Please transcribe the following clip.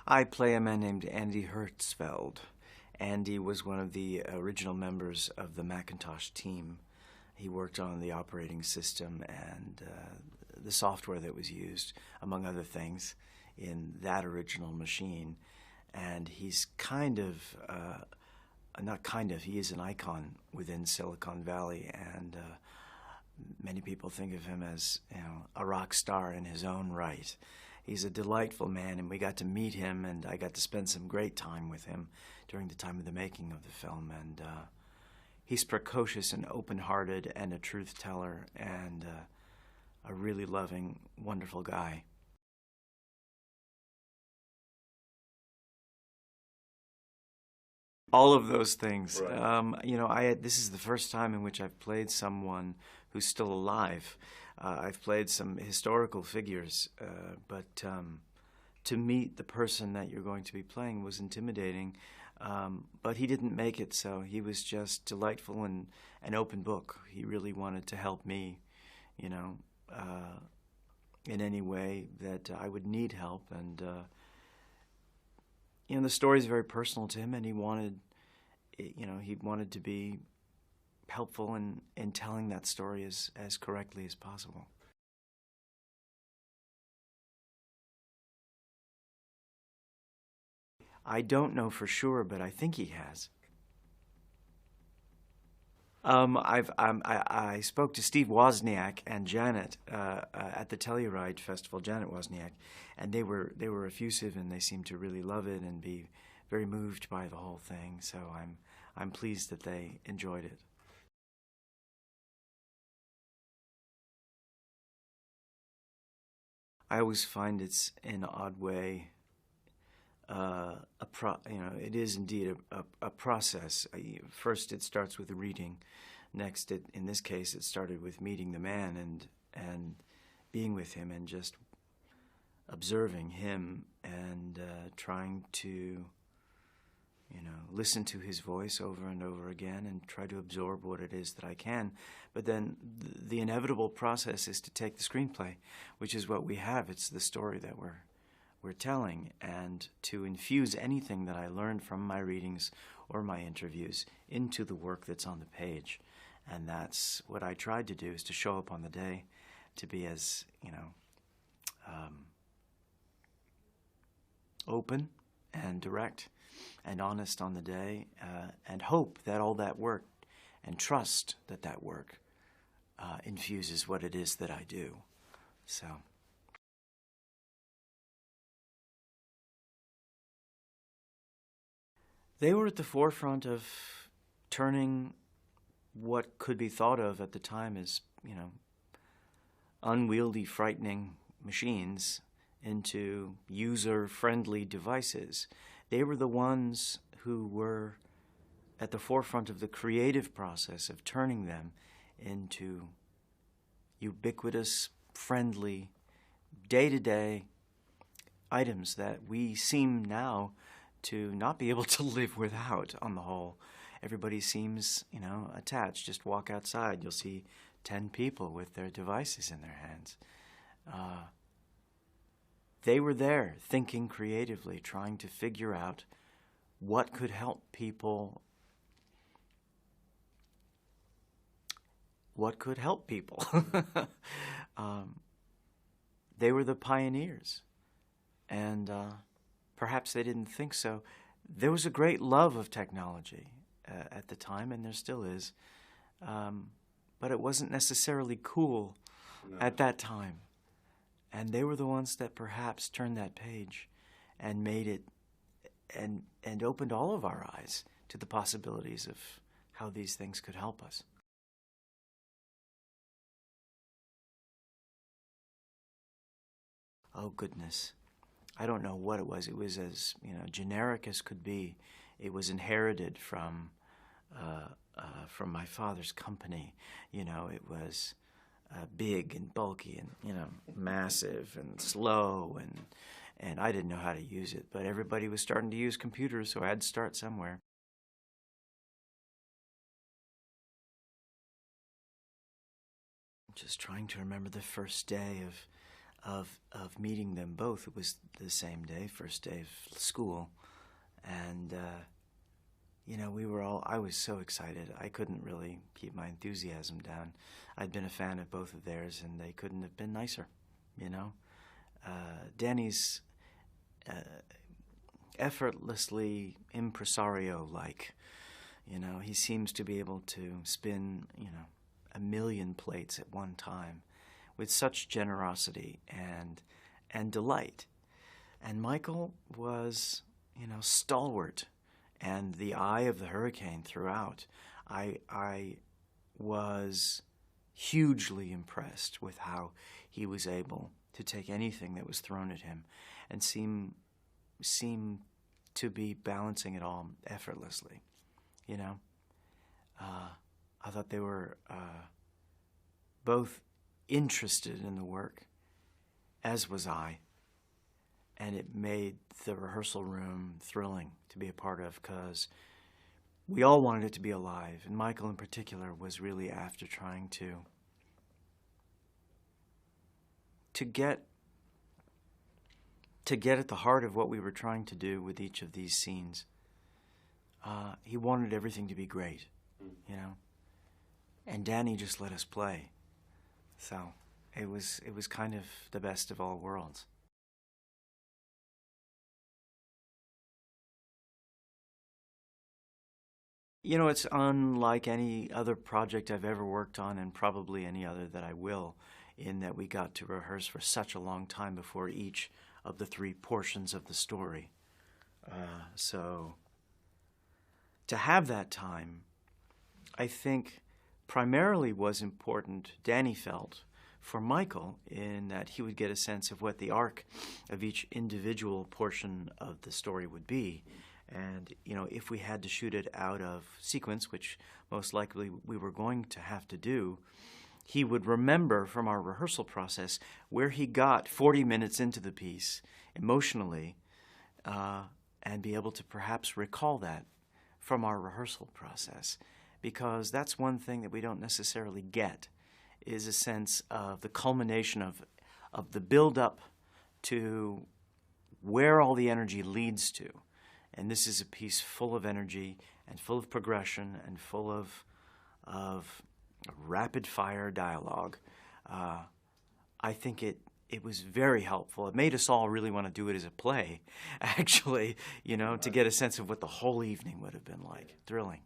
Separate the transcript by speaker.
Speaker 1: I play a man named Andy Hertzfeld. Andy was one of the original members of the Macintosh team. He worked on the operating system and the software that was used, among other things, in that original machine. And he's kind of, not kind of, he is an icon within Silicon Valley, and many people think of him as, you know, a rock star in his own right. He's a delightful man, and we got to meet him, and I got to spend some great time with him during the time of the making of the film. And he's precocious and open-hearted and a truth teller and a really loving, wonderful guy. All of those things.
Speaker 2: Right.
Speaker 1: You know, this is the first time in which I've played someone who's still alive. I've played some historical figures, but to meet the person that you're going to be playing was intimidating. But he didn't make it, so he was just delightful and an open book. He really wanted to help me, you know, in any way that I would need help. And you know, the story is very personal to him, and he wanted, you know, he wanted to be helpful in telling that story as correctly as possible. I don't know for sure, but I think he has. I spoke to Steve Wozniak and Janet at the Telluride Festival, Janet Wozniak, and they were effusive, and they seemed to really love it and be very moved by the whole thing. So I'm pleased that they enjoyed it. I always find it's in an odd way. You know, it is indeed a process. First, it starts with reading. Next, in this case, it started with meeting the man and being with him and just observing him and trying to, you know, listen to his voice over and over again and try to absorb what it is that I can. But then the inevitable process is to take the screenplay, which is what we have. It's the story that we're telling, and to infuse anything that I learned from my readings or my interviews into the work that's on the page. And that's what I tried to do, is to show up on the day, to be as, you know, open and direct and honest on the day, and hope that all that work and trust that that work infuses what it is that I do. So. They were at the forefront of turning what could be thought of at the time as, you know, unwieldy, frightening machines into user-friendly devices. They were the ones who were at the forefront of the creative process of turning them into ubiquitous, friendly, day-to-day items that we seem now to not be able to live without, on the whole. Everybody seems, you know, attached. Just walk outside, you'll see 10 people with their devices in their hands. They were there, thinking creatively, trying to figure out what could help people. What could help people? They were the pioneers, and perhaps they didn't think so. There was a great love of technology at the time, and there still is, but it wasn't necessarily cool at that time. And they were the ones that perhaps turned that page and made it, and opened all of our eyes to the possibilities of how these things could help us. Oh, goodness. I don't know what it was. It was as, you know, generic as could be. It was inherited from my father's company. You know, it was big and bulky and, you know, massive and slow, and I didn't know how to use it. But everybody was starting to use computers, so I had to start somewhere. Just trying to remember the first day of of meeting them both. It was the same day, first day of school, and you know, I was so excited. I couldn't really keep my enthusiasm down. I'd been a fan of both of theirs, and they couldn't have been nicer, you know. Danny's effortlessly impresario-like, you know. He seems to be able to spin, you know, 1,000,000 plates at one time with such generosity and delight. And Michael was, you know, stalwart and the eye of the hurricane throughout. I was hugely impressed with how he was able to take anything that was thrown at him and seem to be balancing it all effortlessly, you know. I thought they were both interested in the work, as was I, and it made the rehearsal room thrilling to be a part of, because we all wanted it to be alive, and Michael in particular was really after trying to get at the heart of what we were trying to do with each of these scenes. He wanted everything to be great, you know, and Danny just let us play. So it was kind of the best of all worlds. You know, it's unlike any other project I've ever worked on, and probably any other that I will, in that we got to rehearse for such a long time before each of the 3 portions of the story. So to have that time, I think primarily was important, Danny felt, for Michael, in that he would get a sense of what the arc of each individual portion of the story would be. And, you know, if we had to shoot it out of sequence, which most likely we were going to have to do, he would remember from our rehearsal process where he got 40 minutes into the piece emotionally, and be able to perhaps recall that from our rehearsal process. Because that's one thing that we don't necessarily get, is a sense of the culmination of the build-up to where all the energy leads to. And this is a piece full of energy and full of progression and full of rapid-fire dialogue. I think it was very helpful. It made us all really want to do it as a play, actually, you know, to get a sense of what the whole evening would have been like. Thrilling.